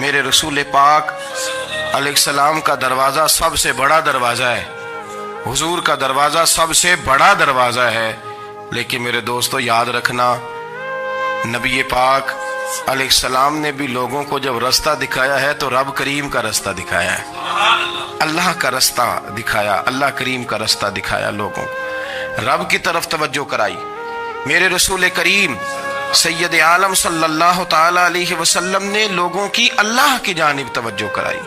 میرے رسول پاک علیہ السلام کا دروازہ سب سے بڑا دروازہ ہے، حضور کا دروازہ سب سے بڑا دروازہ ہے، لیکن میرے دوستو یاد رکھنا نبی پاک علیہ السلام نے بھی لوگوں کو جب رستہ دکھایا ہے تو رب کریم کا رستہ دکھایا ہے، اللہ کا رستہ دکھایا، اللہ کریم کا رستہ دکھایا، لوگوں رب کی طرف توجہ کرائی۔ میرے رسول کریم سید عالم صلی اللہ تعالی علیہ وسلم نے لوگوں کی اللہ کی جانب توجہ کرائی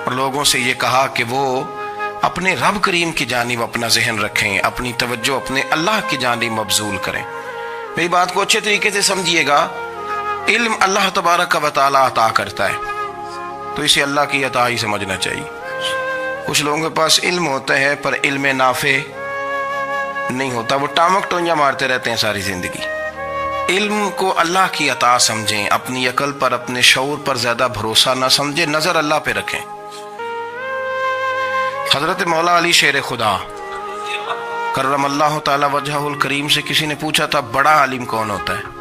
اور لوگوں سے یہ کہا کہ وہ اپنے رب کریم کی جانب اپنا ذہن رکھیں، اپنی توجہ اپنے اللہ کی جانب مبذول کریں۔ میری بات کو اچھے طریقے سے سمجھیے گا، علم اللہ تبارک و تعالی عطا کرتا ہے تو اسے اللہ کی عطا ہی سمجھنا چاہیے۔ کچھ لوگوں کے پاس علم ہوتا ہے پر علم نافع نہیں ہوتا، وہ ٹامک ٹونجا مارتے رہتے ہیں ساری زندگی۔ علم کو اللہ کی عطا سمجھیں، اپنی عقل پر اپنے شعور پر زیادہ بھروسہ نہ سمجھیں، نظر اللہ پہ رکھیں۔ حضرت مولا علی شیر خدا کرم اللہ تعالی وجہہ الکریم سے کسی نے پوچھا تھا بڑا عالم کون ہوتا ہے؟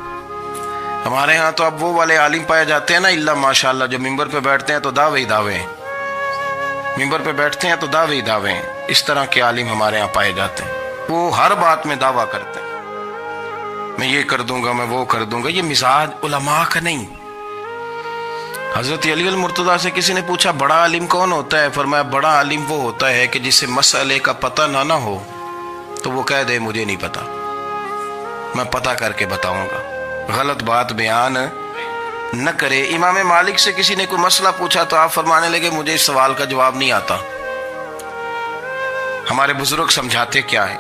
ہمارے ہاں تو اب وہ والے عالم پائے جاتے ہیں نا اللہ ماشاءاللہ، جو ممبر پہ بیٹھتے ہیں تو دعوے ہی دعوے ہیں، ممبر پہ بیٹھتے ہیں تو دعوے ہی دعوے ہیں، اس طرح کے عالم ہمارے ہاں پائے جاتے ہیں۔ وہ ہر بات میں دعویٰ کرتے ہیں، میں یہ کر دوں گا، میں وہ کر دوں گا۔ یہ مزاج علماء کا نہیں۔ حضرت علی المرتضیٰ سے کسی نے پوچھا بڑا عالم کون ہوتا ہے؟ فرمایا بڑا عالم وہ ہوتا ہے کہ جسے مسئلے کا پتہ نہ ہو تو وہ کہہ دے مجھے نہیں پتا، میں پتہ کر کے بتاؤں گا، غلط بات بیان نہ کرے۔ امام مالک سے کسی نے کوئی مسئلہ پوچھا تو آپ فرمانے لگے مجھے اس سوال کا جواب نہیں آتا، ہمارے بزرگ سمجھاتے کیا ہے؟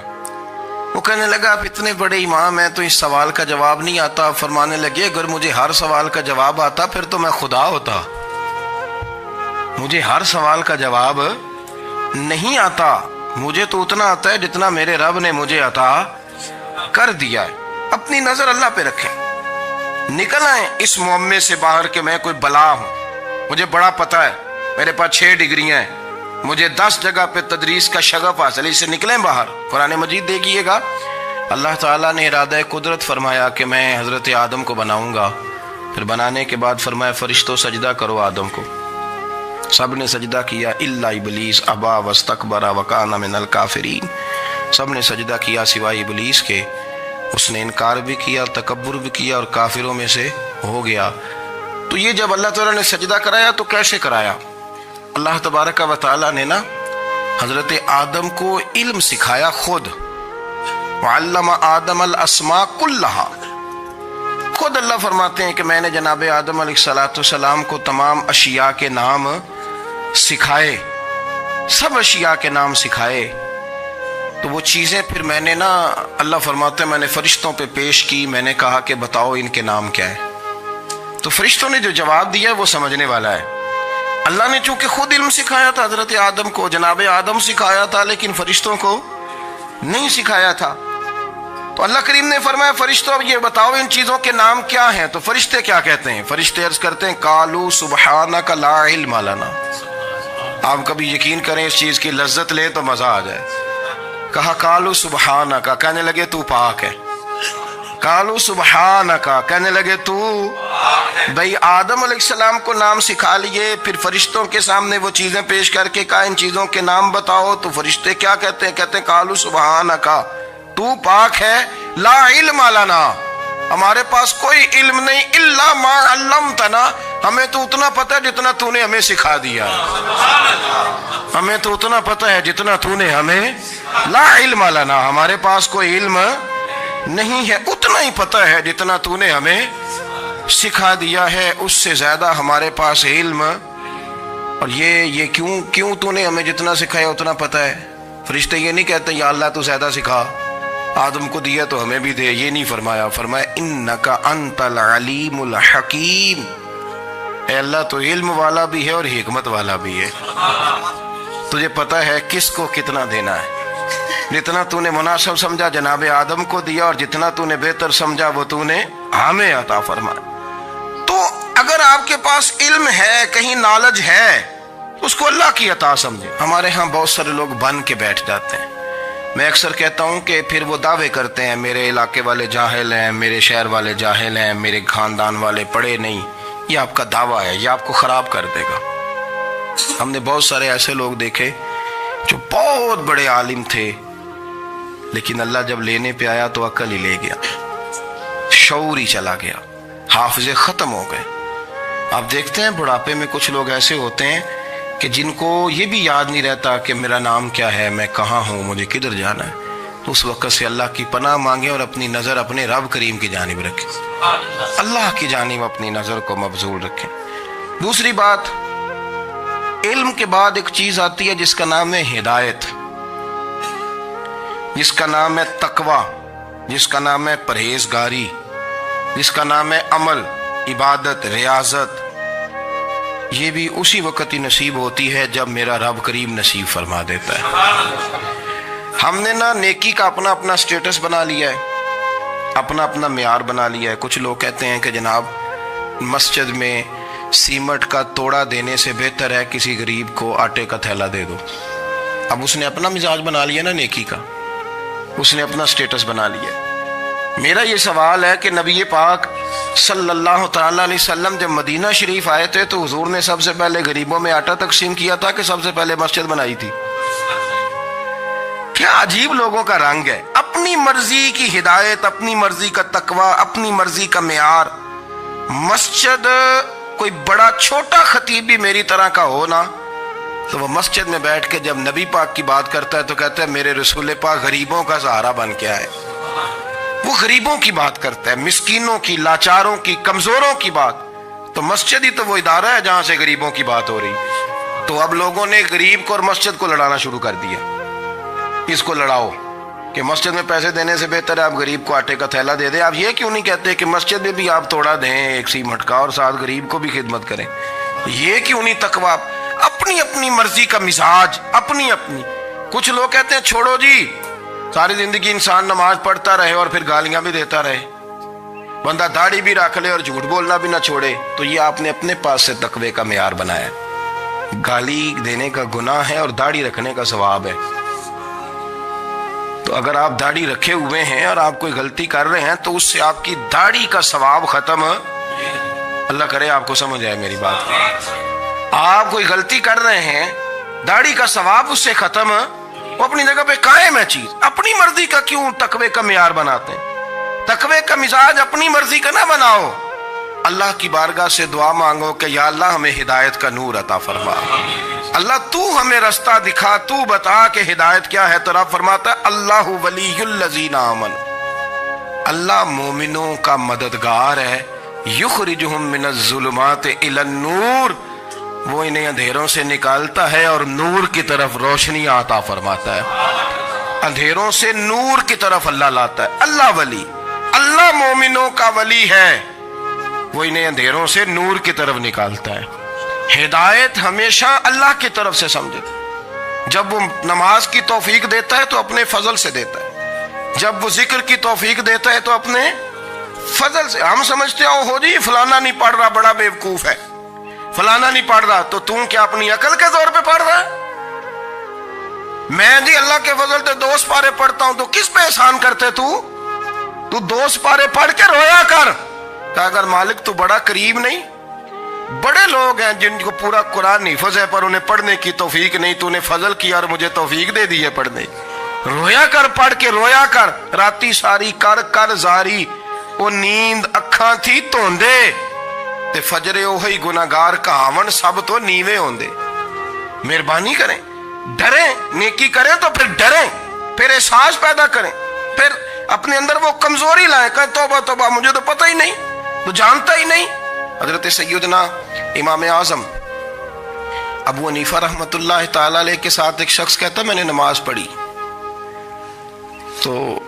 وہ کہنے لگا آپ اتنے بڑے امام ہیں تو اس سوال کا جواب نہیں آتا۔ آپ فرمانے لگے اگر مجھے ہر سوال کا جواب آتا پھر تو میں خدا ہوتا، مجھے ہر سوال کا جواب نہیں آتا، مجھے تو اتنا آتا ہے جتنا میرے رب نے مجھے عطا کر دیا ہے۔ اپنی نظر اللہ پہ رکھیں، نکل آئیں اس معمے سے باہر کہ میں کوئی بلا ہوں، مجھے بڑا پتہ ہے، میرے پاس 6 ڈگریاں ہیں، مجھے 10 جگہ پہ تدریس کا شغف حاصل ہے، اس سے نکلیں باہر۔ قرآن مجید دیکھیے گا، اللہ تعالیٰ نے ارادہ قدرت فرمایا کہ میں حضرت آدم کو بناؤں گا، پھر بنانے کے بعد فرمایا فرشتوں سجدہ کرو آدم کو، سب نے سجدہ کیا الا ابلیس ابا واستکبر وکان من الکافرین، سب نے سجدہ کیا سوائے ابلیس کے، اس نے انکار بھی کیا، تکبر بھی کیا اور کافروں میں سے ہو گیا۔ تو یہ جب اللہ تعالیٰ نے سجدہ کرایا تو کیسے کرایا؟ اللہ تبارک و تعالیٰ نے نا حضرت آدم کو علم سکھایا خود، وعلم آدم الاسماء کلہا، خود اللہ فرماتے ہیں کہ میں نے جناب آدم علیہ السلام کو تمام اشیاء کے نام سکھائے، سب اشیاء کے نام سکھائے۔ تو وہ چیزیں پھر میں نے نا اللہ فرماتے ہیں میں نے فرشتوں پہ پیش کی، میں نے کہا کہ بتاؤ ان کے نام کیا ہے، تو فرشتوں نے جو جواب دیا وہ سمجھنے والا ہے۔ اللہ نے چونکہ خود علم سکھایا تھا حضرت آدم کو، جناب آدم سکھایا تھا لیکن فرشتوں کو نہیں سکھایا تھا، تو اللہ کریم نے فرمایا فرشتوں اب یہ بتاؤ ان چیزوں کے نام کیا ہیں؟ تو فرشتے کیا کہتے ہیں؟ فرشتے عرض کرتے ہیں قالوا سبحانک لا علم لنا۔ آپ کبھی یقین کریں اس چیز کی لذت لیں تو مزہ آ جائے۔ کہا قالوا سبحانک، کہنے لگے تو پاک ہے، قالوا سبحانک، کہنے لگے تو بھئی آدم علیہ السلام کو نام سکھا لیے، پھر فرشتوں کے سامنے وہ چیزیں پیش کر کے کہا ان چیزوں کے نام بتاؤ، تو فرشتے کیا کہتے ہیں؟ کہتے ہیں قالوا سبحانک، تو پاک ہے، لا علم لنا، ہمارے پاس کوئی علم نہیں، الا ما علمتنا، ہمیں تو اتنا پتہ ہے جتنا تو نے ہمیں سکھا دیا، ہمیں تو اتنا پتہ ہے جتنا تو نے ہمیں، لا علم لنا، ہمارے پاس کوئی علم نہیں ہے، اتنا ہی پتہ ہے جتنا تو نے ہمیں سکھا دیا ہے، اس سے زیادہ ہمارے پاس علم۔ اور یہ کیوں تو نے ہمیں جتنا سکھایا اتنا پتہ ہے؟ فرشتے یہ نہیں کہتے یا اللہ تو زیادہ سکھا، آدم کو دیا تو ہمیں بھی دے، یہ نہیں فرمایا، فرمایا انک انت العلیم الحکیم، اے اللہ تو علم والا بھی ہے اور حکمت والا بھی ہے، تجھے پتہ ہے کس کو کتنا دینا ہے، جتنا تو نے مناسب سمجھا جناب آدم کو دیا اور جتنا تو نے بہتر سمجھا وہ تو نے ہمیں عطا فرمایا۔ تو اگر آپ کے پاس علم ہے، کہیں نالج ہے، اس کو اللہ کی عطا سمجھے۔ ہمارے ہاں بہت سارے لوگ بن کے بیٹھ جاتے ہیں، میں اکثر کہتا ہوں کہ پھر وہ دعوے کرتے ہیں میرے علاقے والے جاہل ہیں، میرے شہر والے جاہل ہیں، میرے خاندان والے پڑھے نہیں، یہ آپ کا دعویٰ ہے، یہ آپ کو خراب کر دے گا۔ ہم نے بہت سارے ایسے لوگ دیکھے جو بہت بڑے عالم تھے، لیکن اللہ جب لینے پہ آیا تو عقل ہی لے گیا، شعور ہی چلا گیا، حافظے ختم ہو گئے۔ آپ دیکھتے ہیں بڑھاپے میں کچھ لوگ ایسے ہوتے ہیں کہ جن کو یہ بھی یاد نہیں رہتا کہ میرا نام کیا ہے، میں کہاں ہوں، مجھے کدھر جانا ہے۔ تو اس وقت سے اللہ کی پناہ مانگیں اور اپنی نظر اپنے رب کریم کی جانب رکھیں، اللہ کی جانب اپنی نظر کو مبذول رکھیں۔ دوسری بات، علم کے بعد ایک چیز آتی ہے جس کا نام ہے ہدایت، جس کا نام ہے تقوی، جس کا نام ہے پرہیزگاری، جس کا نام ہے عمل، عبادت، ریاضت۔ یہ بھی اسی وقت ہی نصیب ہوتی ہے جب میرا رب کریم نصیب فرما دیتا ہے۔ ہم نے نا نیکی کا اپنا اپنا سٹیٹس بنا لیا ہے، اپنا اپنا معیار بنا لیا ہے۔ کچھ لوگ کہتے ہیں کہ جناب مسجد میں سیمٹ کا توڑا دینے سے بہتر ہے کسی غریب کو آٹے کا تھیلا دے دو۔ اب اس نے اپنا مزاج بنا لیا نا نیکی کا، اس نے اپنا سٹیٹس بنا لیا۔ میرا یہ سوال ہے کہ نبی پاک صلی اللہ تعالیٰ علیہ وسلم جب مدینہ شریف آئے تھے تو حضور نے سب سے پہلے غریبوں میں آٹا تقسیم کیا تھا کہ سب سے پہلے مسجد بنائی تھی؟ کیا عجیب لوگوں کا رنگ ہے، اپنی مرضی کی ہدایت، اپنی مرضی کا تقوی، اپنی مرضی کا معیار۔ مسجد کوئی بڑا چھوٹا خطیب بھی میری طرح کا ہو نا، تو وہ مسجد میں بیٹھ کے جب نبی پاک کی بات کرتا ہے تو کہتا ہے میرے رسول پاک غریبوں کا سہارا بن کے آئے۔ وہ غریبوں کی بات کرتا ہے، مسکینوں کی، لاچاروں کی، کمزوروں کی بات۔ تو مسجد ہی تو وہ ادارہ ہے جہاں سے غریبوں کی بات ہو رہی۔ تو اب لوگوں نے غریب کو اور مسجد کو لڑانا شروع کر دیا، اس کو لڑاؤ کہ مسجد میں پیسے دینے سے بہتر ہے آپ غریب کو آٹے کا تھیلا دے دیں۔ آپ یہ کیوں نہیں کہتے کہ مسجد میں بھی آپ توڑا دیں ایک سیمٹ کا اور ساتھ غریب کو بھی خدمت کریں؟ یہ کیوں نہیں تقوی؟ اپنی اپنی مرضی کا مزاج، اپنی اپنی۔ کچھ لوگ کہتے ہیں چھوڑو جی، ساری زندگی انسان نماز پڑھتا رہے اور پھر گالیاں بھی دیتا رہے، بندہ داڑھی بھی رکھ لے اور جھوٹ بولنا بھی نہ چھوڑے۔ تو یہ آپ نے اپنے پاس سے تقوی کا معیار بنایا۔ گالی دینے کا گناہ ہے اور داڑھی رکھنے کا ثواب ہے۔ تو اگر آپ داڑھی رکھے ہوئے ہیں اور آپ کوئی غلطی کر رہے ہیں تو اس سے آپ کی داڑھی کا ثواب ختم، اللہ کرے آپ کو سمجھ آئے میری بات۔ آپ کوئی غلطی کر رہے ہیں، داڑھی کا ثواب اس سے ختم، وہ اپنی جگہ پہ قائم ہے چیز۔ اپنی مرضی کا کیوں تقوی کا معیار بناتے ہیں؟ تقوی کا مزاج اپنی مرضی کا نہ بناؤ۔ اللہ کی بارگاہ سے دعا مانگو کہ یا اللہ ہمیں ہدایت کا نور عطا فرما، اللہ تو ہمیں رستہ دکھا، تو بتا کہ ہدایت کیا ہے۔ تو رب فرماتا ہے اللہ ولی الذین آمنوا، اللہ مومنوں کا مددگار ہے، یخرجہم من الظلمات الی النور، وہ انہیں اندھیروں سے نکالتا ہے اور نور کی طرف روشنی عطا فرماتا ہے۔ اندھیروں سے نور کی طرف اللہ لاتا ہے۔ اللہ ولی، اللہ مومنوں کا ولی ہے، وہ انہیں اندھیروں سے نور کی طرف نکالتا ہے۔ ہدایت ہمیشہ اللہ کی طرف سے سمجھے۔ جب وہ نماز کی توفیق دیتا ہے تو اپنے فضل سے دیتا ہے، جب وہ ذکر کی توفیق دیتا ہے تو اپنے فضل سے۔ ہم سمجھتے ہو جی فلانا نہیں پڑھ رہا بڑا بیوقوف ہے، فلانا نہیں پڑھ رہا، تو تم کیا اپنی عقل کے زور پہ پڑھ رہا ہے؟ میں جی اللہ کے فضل سے 2 سپارے پڑھتا ہوں، تو کس پہ احسان کرتے تو 2 سپارے پڑھ کے رویا کر کہ اگر مالک تو بڑا قریب نہیں۔ بڑے لوگ ہیں جن کو پورا قرآن حفظ ہے پر انہیں پڑھنے کی توفیق نہیں، تو انہیں فضل کیا اور مجھے توفیق دے دی ہے پڑھنے۔ رویا کر، پڑھ کے رویا کر، راتی ساری کر کر زاری، وہ نیند اکھاں تھی توندے تے فجرے اوہی گناہگار کہاون سب تو نیوے ہوندے۔ مہربانی کریں، ڈریں، نیکی کریں تو پھر ڈریں، پھر احساس پیدا کریں، پھر اپنے اندر وہ کمزوری لائیں کہ توبہ توبہ مجھے تو پتہ ہی نہیں، تو جانتا ہی نہیں۔ حضرت سیدنا امام اعظم ابو حنیفہ رحمۃ اللہ تعالی علیہ کے ساتھ ایک شخص کہتا میں نے نماز پڑھی، تو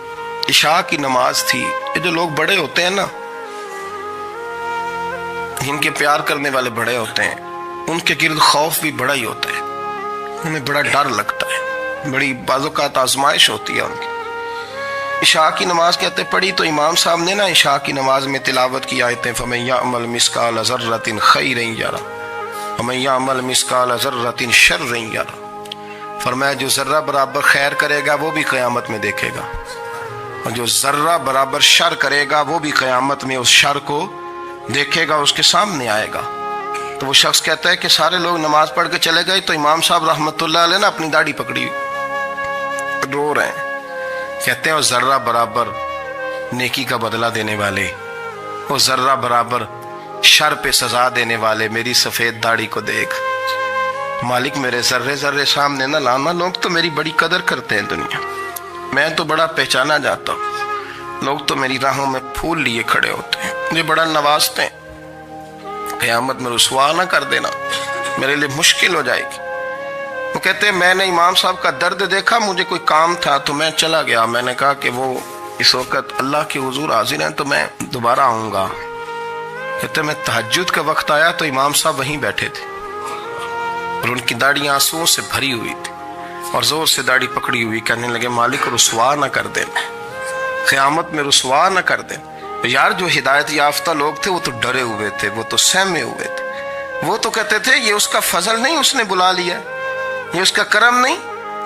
عشاء کی نماز تھی۔ یہ جو لوگ بڑے ہوتے ہیں نا، ان کے پیار کرنے والے بڑے ہوتے ہیں، ان کے گرد خوف بھی بڑا ہی ہوتا ہے، انہیں بڑا ڈر لگتا ہے، بڑی بعض اوقات آزمائش ہوتی ہے ان کی۔ عشاء کی نماز کہتے پڑھی تو امام صاحب نے نا عشاء کی نماز میں تلاوت کی آیتیں فَمَن يَعْمَلْ مِثْقَالَ ذَرَّةٍ خَيْرًا يَرَهُ وَمَن يَعْمَلْ مِثْقَالَ ذَرَّةٍ شَرًّا يَرَهُ، فرمایا جو ذرہ برابر خیر کرے گا وہ بھی قیامت میں دیکھے گا، اور جو ذرہ برابر شر کرے گا وہ بھی قیامت میں اس شر کو دیکھے گا اس کے سامنے آئے گا. تو وہ شخص کہتا ہے کہ سارے لوگ نماز پڑھ کے چلے گئے تو امام صاحب رحمۃ اللہ علیہ نے اپنی داڑھی پکڑی رو رہے ہیں. کہتے ہیں وہ ذرہ برابر نیکی کا بدلہ دینے والے، وہ ذرہ برابر شر پہ سزا دینے والے میری سفید داڑھی کو دیکھ. مالک میرے ذرے ذرے سامنے نہ لانا، لوگ تو میری بڑی قدر کرتے ہیں دنیا، میں تو بڑا پہچانا جاتا ہوں، لوگ تو میری راہوں میں پھول لیے کھڑے ہوتے ہیں، مجھے بڑا نوازتے ہیں. قیامت میں رسوا نہ کر دینا، میرے لیے مشکل ہو جائے گی. وہ کہتے ہیں میں نے امام صاحب کا درد دیکھا، مجھے کوئی کام تھا تو میں چلا گیا. میں نے کہا کہ وہ اس وقت اللہ کے حضور حاضر ہیں تو میں دوبارہ آؤں گا. کہتے ہیں میں تہجد کا وقت آیا تو امام صاحب وہیں بیٹھے تھے اور ان کی داڑھی آنسوؤں سے بھری ہوئی تھی اور زور سے داڑھی پکڑی ہوئی. کہنے لگے مالک رسوا نہ کر دینا، قیامت میں رسوا نہ کر دینا. یار جو ہدایت یافتہ لوگ تھے وہ تو ڈرے ہوئے تھے، وہ تو سہمے ہوئے تھے، وہ تو کہتے تھے یہ اس کا فضل نہیں، اس نے بلا لیا، یہ اس کا کرم نہیں.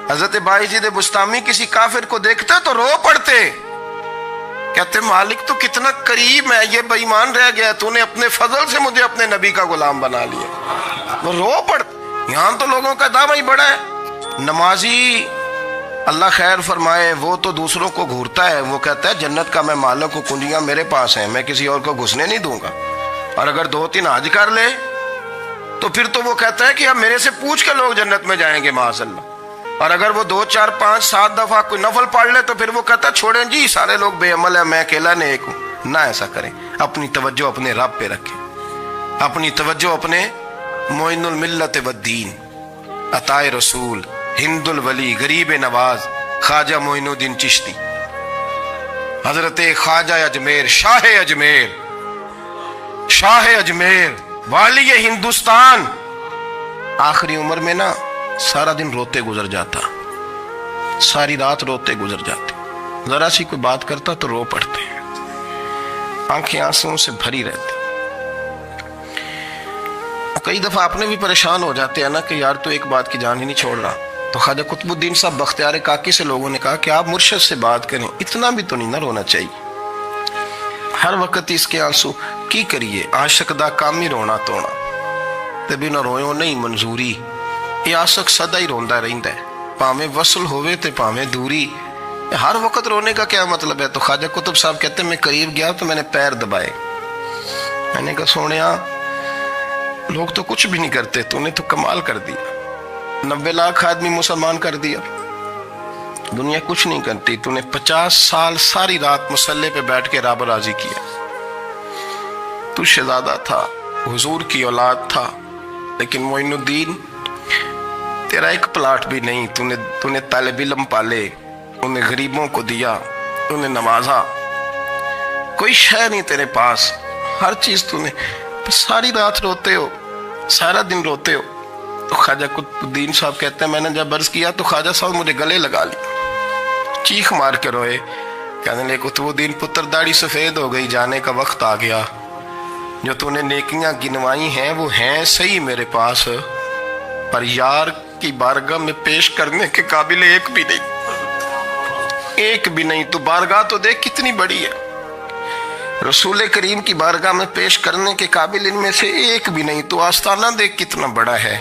حضرت بایزید بستامی کسی کافر کو دیکھتے تو رو پڑتے، کہتے مالک تو کتنا قریب ہے، یہ بے ایمان رہ گیا، تو نے اپنے فضل سے مجھے اپنے نبی کا غلام بنا لیا. وہ رو پڑتے. یہاں تو لوگوں کا دعویٰ ہی بڑا ہے. نمازی اللہ خیر فرمائے وہ تو دوسروں کو گھورتا ہے، وہ کہتا ہے جنت کا میں مالک ہوں، کنجیاں میرے پاس ہیں، میں کسی اور کو گھسنے نہیں دوں گا. اور اگر 2-3 حج کر لے تو پھر تو وہ کہتا ہے کہ اب میرے سے پوچھ کے لوگ جنت میں جائیں گے معاذ اللہ. اور اگر وہ 2 4 5 7 دفعہ کوئی نفل پڑھ لے تو پھر وہ کہتا ہے چھوڑیں جی سارے لوگ بے عمل ہیں، میں اکیلا نیک ہوں. نہ ایسا کریں، اپنی توجہ اپنے رب پہ رکھیں، اپنی توجہ اپنے معین الملت والدین، عطا رسول، ہند الولی، غریب نواز، خواجہ معین الدین چشتی، حضرت خواجہ اجمیر، شاہ اجمیر، والی ہندوستان. آخری عمر میں نا سارا دن روتے گزر جاتا، ساری رات روتے گزر جاتے، ذرا سی کوئی بات کرتا تو رو پڑتے، آنکھیں آنسوں سے بھری رہتی. کئی دفعہ آپ نے بھی پریشان ہو جاتے ہیں نا کہ یار تو ایک بات کی جان ہی نہیں چھوڑ رہا. تو خواجہ قطب الدین صاحب بختیار کاکی سے لوگوں نے کہا کہ آپ مرشد سے بات کریں، اتنا بھی تو نہیں نہ رونا چاہیے، ہر وقت اس کے آنسو کی کریے. عاشق دا کام ہی رونا تونا، تبھی نہ رویوں نہیں منظوری. یہ عاشق سدا ہی روندا رہندا ہے، پاویں وصل ہوئے تے پاویں دوری. ہر وقت رونے کا کیا مطلب ہے؟ تو خواجہ قطب صاحب کہتے ہیں میں قریب گیا تو میں نے پیر دبائے، میں نے کہا سونیا لوگ تو کچھ بھی نہیں کرتے، تو نے تو کمال کر دیا، 90 لاکھ آدمی مسلمان کر دیا، دنیا کچھ نہیں کرتی، تو نے 50 سال ساری رات مصلے پہ بیٹھ کے رب راضی کیا. تو شہزادہ تھا، حضور کی اولاد تھا، لیکن معین الدین تیرا ایک پلاٹ بھی نہیں، تو نے طالب علم پالے، انہیں غریبوں کو دیا، انہیں نوازا، کوئی شے نہیں تیرے پاس، ہر چیز تو نے، ساری رات روتے ہو، سارا دن روتے ہو. تو خواجہ قطب الدین صاحب کہتے ہیں میں نے جب عرض کیا تو خواجہ صاحب مجھے گلے لگا لیا، چیخ مار کے روئے، کہنے لگے قطب الدین پتر داڑھی سفید ہو گئی، جانے کا وقت آ گیا، جو تو نے نیکیاں گنوائی ہیں وہ ہیں صحیح میرے پاس، پر یار کی بارگاہ میں پیش کرنے کے قابل ایک بھی نہیں. تو بارگاہ تو دیکھ کتنی بڑی ہے، رسول کریم کی بارگاہ میں پیش کرنے کے قابل ان میں سے ایک بھی نہیں. تو آستانہ دیکھ کتنا بڑا ہے،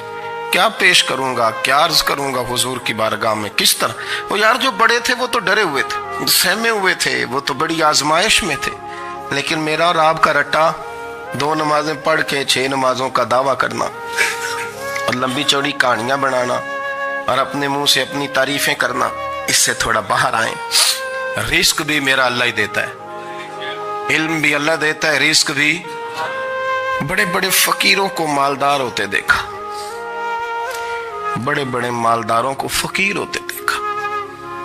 کیا پیش کروں گا، کیا عرض کروں گا حضور کی بارگاہ میں، کس طرح. وہ یار جو بڑے تھے وہ تو ڈرے ہوئے تھے، سہمے ہوئے تھے، وہ تو بڑی آزمائش میں تھے، لیکن میرا اور آپ کا رٹا 2 نمازیں پڑھ کے 6 نمازوں کا دعویٰ کرنا اور لمبی چوڑی کہانیاں بنانا اور اپنے منہ سے اپنی تعریفیں کرنا، اس سے تھوڑا باہر آئیں. رزق بھی میرا اللہ ہی دیتا ہے، علم بھی اللہ دیتا ہے، رزق بھی. بڑے بڑے فقیروں کو مالدار ہوتے دیکھا، بڑے بڑے مالداروں کو فقیر ہوتے دیکھا،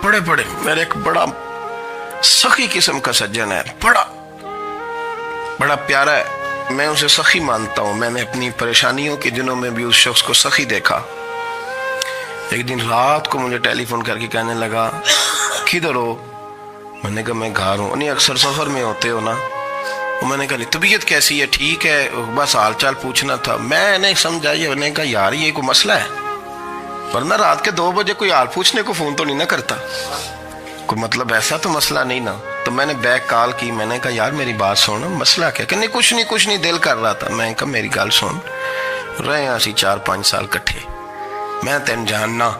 بڑے بڑے. میرے ایک بڑا سخی قسم کا سجن ہے، بڑا پیارا ہے، میں اسے سخی مانتا ہوں. میں نے اپنی پریشانیوں کے دنوں میں بھی اس شخص کو سخی دیکھا. ایک دن رات کو مجھے ٹیلی فون کر کے کہنے لگا کدھر ہو؟ میں نے کہا میں گھر ہوں. نہیں اکثر سفر میں ہوتے ہو نا؟ میں نے کہا طبیعت کیسی ہے؟ ٹھیک ہے، بس حال چال پوچھنا تھا. میں نے سمجھائی، میں نے کہا یار یہ کوئی مسئلہ ہے، ورنہ رات کے 2 بجے کوئی حال پوچھنے کو فون تو نہیں نہ کرتا. کوئی مطلب ایسا تو مسئلہ نہیں نا. تو میں نے بیک کال کی, میں نے کہا یار میری بات سن, مسئلہ کیا؟ کہ نہیں کچھ نہیں دل کر رہا تھا. میں نے کہا میری گل سن, رہے اسی 4-5 سال کٹھے, میں تین جاننا,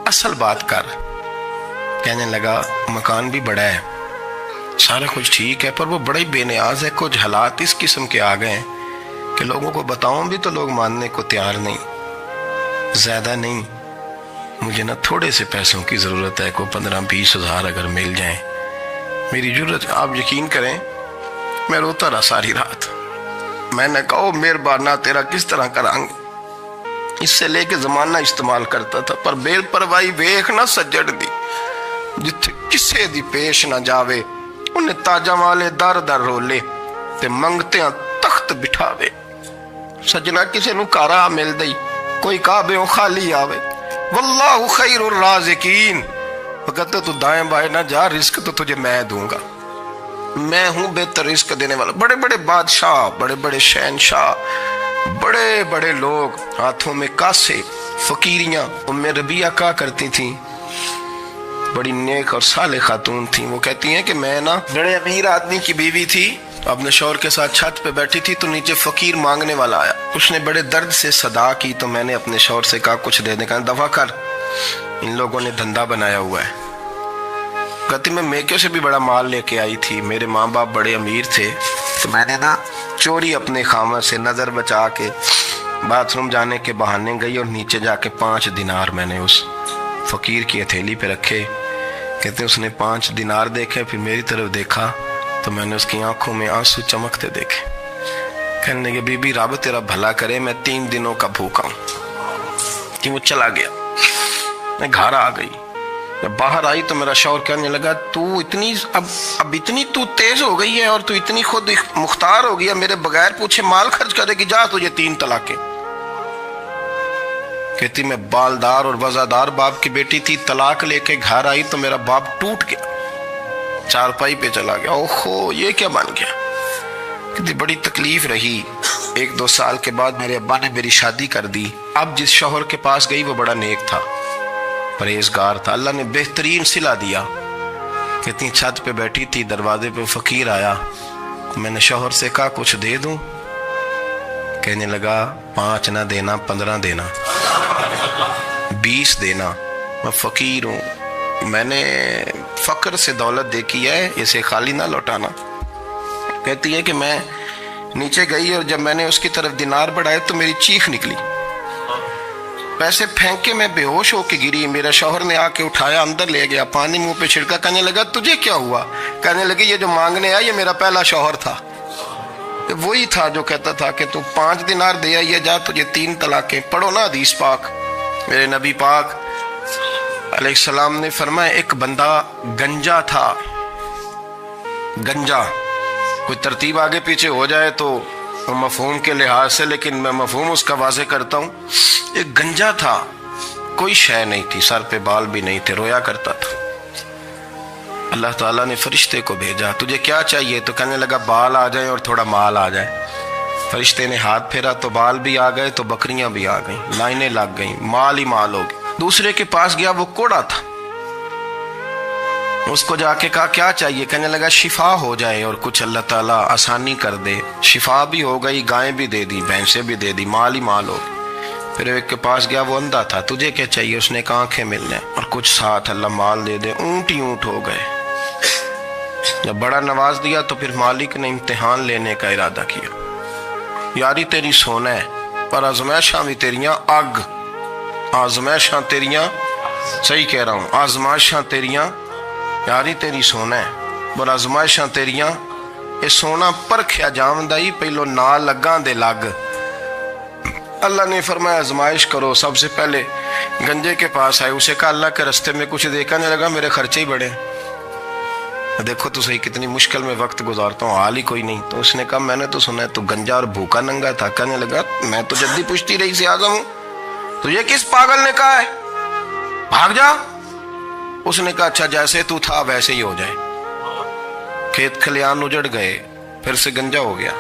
اصل بات کر. کہنے لگا مکان بھی بڑا ہے, سارا کچھ ٹھیک ہے, پر وہ بڑا ہی بے نیاز ہے. کچھ حالات اس قسم کے آ گئے ہیں کہ لوگوں کو بتاؤں بھی تو لوگ ماننے کو تیار نہیں. زیادہ نہیں, مجھے نا تھوڑے سے پیسوں کی ضرورت ہے, کوئی 15-20 ہزار اگر مل جائیں میری ضرورت. آپ یقین کریں میں روتا رہا ساری رات. میں نے کہا مہربانہ تیرا کس طرح کرانگے, اس سے لے کے زمانہ استعمال کرتا تھا, پر بے پرواہی ویکھ نہ سجڑ دی, جتھے کسے دی پیش نہ جاوے انہیں تاجاں والے در در رولے تے منگتیاں تخت بٹھاوے. سجنا کسے نو کارا مل دئی, کوئی کعبے خالی آوے. واللہ خیر الرازقین, وہ کہتے تو دائیں بائیں نہ جا, رزق تو تجھے میں دوں گا, میں ہوں بہتر رزق دینے والا. بڑے بڑے بادشاہ, بڑے بڑے شہنشاہ, بڑے بڑے لوگ, ہاتھوں میں کاسے, فقیریاں. ام ربیہ کہا کرتی تھیں, بڑی نیک اور صالح خاتون تھیں. وہ کہتی ہیں کہ میں نا بڑے امیر آدمی کی بیوی تھی, اپنے شوہر کے ساتھ چھت پہ بیٹھی تھی تو نیچے فقیر مانگنے والا آیا. اس نے بڑے درد سے صدا کی تو میں نے اپنے شوہر سے کہا کچھ دے دے. کہا دفع کر, ان لوگوں نے دھندا بنایا ہوا ہے. کہتی میں میکے سے بھی بڑا مال لے کے آئی تھی, میرے ماں باپ بڑے امیر تھے, تو میں نے نا چوری اپنے خامہ سے نظر بچا کے باتھ روم جانے کے بہانے گئی اور نیچے جا کے 5 دینار میں نے اس فقیر کی ہتھیلی پہ رکھے. کہتے اس نے 5 دینار دیکھے, پھر میری طرف دیکھا تو میں نے اس کی آنکھوں میں آنسو چمکتے دیکھے. کہنے لگے بی بی رب تیرا بھلا کرے, میں 3 دنوں کا بھوکا ہوں. کہ وہ چلا گیا. میں گھر آ گئی, جب باہر آئی تو میرا شوہر کہنے لگا تو اتنی اب اتنی تو تیز ہو گئی ہے اور تو اتنی خود مختار ہو گیا, میرے بغیر پوچھے مال خرچ کرے گی, جا تجھے 3 طلاقیں. کہتی میں بالدار اور وزادار باپ کی بیٹی تھی, طلاق لے کے گھر آئی تو میرا باپ ٹوٹ گیا, چارپائی پہ چلا گیا. اوہو یہ کیا بن گیا. کہتی بڑی تکلیف رہی. 1-2 سال کے بعد میرے ابا نے میری شادی کر دی. اب جس شوہر کے پاس گئی وہ بڑا نیک تھا, پرہیزگار تھا, اللہ نے بہترین صلہ دیا. کہتی چھت پہ بیٹھی تھی, دروازے پہ فقیر آیا, میں نے شوہر سے کہا کچھ دے دوں. کہنے لگا 5 نہ دینا, 15 دینا, 20 دینا, میں فقیر ہوں, میں نے فقر سے دولت دیکھی ہے, اسے خالی نہ لوٹانا. کہتی ہے کہ میں نیچے گئی اور جب میں نے اس کی طرف دینار بڑھائے تو میری چیخ نکلی, پیسے پھینک کے میں بے ہوش ہو کے گری. میرا شوہر نے آ کے اٹھایا, اندر لے گیا, پانی منہ پہ چھڑکا. کہنے لگا تجھے کیا ہوا؟ کہنے لگے یہ جو مانگنے آیا یہ میرا پہلا شوہر تھا, وہی تھا جو کہتا تھا کہ تو 5 دینار دے آئیے, جا تجھے 3 طلاقیں. پڑھو نا حدیث پاک. میرے نبی پاک علیہ السلام نے فرمایا ایک بندہ گنجا تھا. گنجا, کوئی ترتیب آگے پیچھے ہو جائے تو مفہوم کے لحاظ سے, لیکن میں مفہوم اس کا واضح کرتا ہوں. ایک گنجا تھا, کوئی شے نہیں تھی, سر پہ بال بھی نہیں تھے, رویا کرتا تھا. اللہ تعالیٰ نے فرشتے کو بھیجا, تجھے کیا چاہیے؟ تو کہنے لگا بال آ جائیں اور تھوڑا مال آ جائے. فرشتے نے ہاتھ پھیرا تو بال بھی آ گئے, تو بکریاں بھی آ گئیں, لائنیں لگ گئیں, مال ہی مال ہو گئے. دوسرے کے پاس گیا, وہ کوڑا تھا, اس کو جا کے کہا کیا چاہیے؟ کہنے لگا شفا ہو جائے اور کچھ اللہ تعالیٰ آسانی کر دے. شفا بھی ہو گئی, گائیں بھی دے دی, بھینسیں بھی دے دی, مال ہی مال ہو گئے. پھر ایک کے پاس گیا, وہ اندھا تھا, تجھے کیا چاہیے؟ اس نے کہا آنکھیں ملنے اور کچھ ساتھ اللہ مال دے دے. اونٹ ہی اونٹ ہو گئے. جب بڑا نواز دیا تو پھر مالک نے امتحان لینے کا ارادہ کیا. یاری تیری سونا ہے پر آزمائشاں بھی تیریاں اگ, آزمائشاں تیریاں, صحیح کہہ رہا ہوں, آزمائشاں تیریاں, یاری تیری سونا ہے پر آزمائشاں تیریاں. یہ سونا پرکھیا جامدائی, پہلو نہ لگاں دے لگ. اللہ نے فرمایا آزمائش کرو. سب سے پہلے گنجے کے پاس آئے, اسے کہا اللہ کے رستے میں کچھ دیکھنے لگا, میرے خرچے ہی بڑے, دیکھو تو صحیح کتنی مشکل میں وقت گزارتا ہوں, حال ہی کوئی نہیں. تو اس نے کہا میں نے تو سنا ہے تو گنجا اور بھوکا ننگا تھا. کہنے لگا میں تو جدی پشتی رئیس اعظم ہوں, تو یہ کس پاگل نے کہا ہے بھاگ جا. اس نے کہا اچھا جیسے تو تھا ویسے ہی ہو جائے. کھیت کھلیان اجڑ گئے, پھر سے گنجا ہو گیا.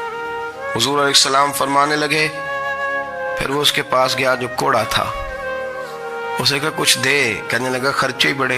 حضور علیہ السلام فرمانے لگے, پھر وہ اس کے پاس گیا جو کوڑا تھا, اسے کہا کچھ دے. کہنے لگا خرچے ہی بڑے.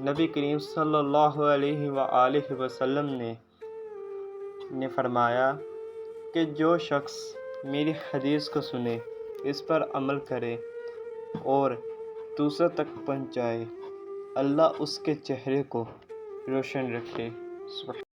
نبی کریم صلی اللہ علیہ وآلہ وسلم نے فرمایا کہ جو شخص میری حدیث کو سنے، اس پر عمل کرے اور دوسروں تک پہنچائے، اللہ اس کے چہرے کو روشن رکھے۔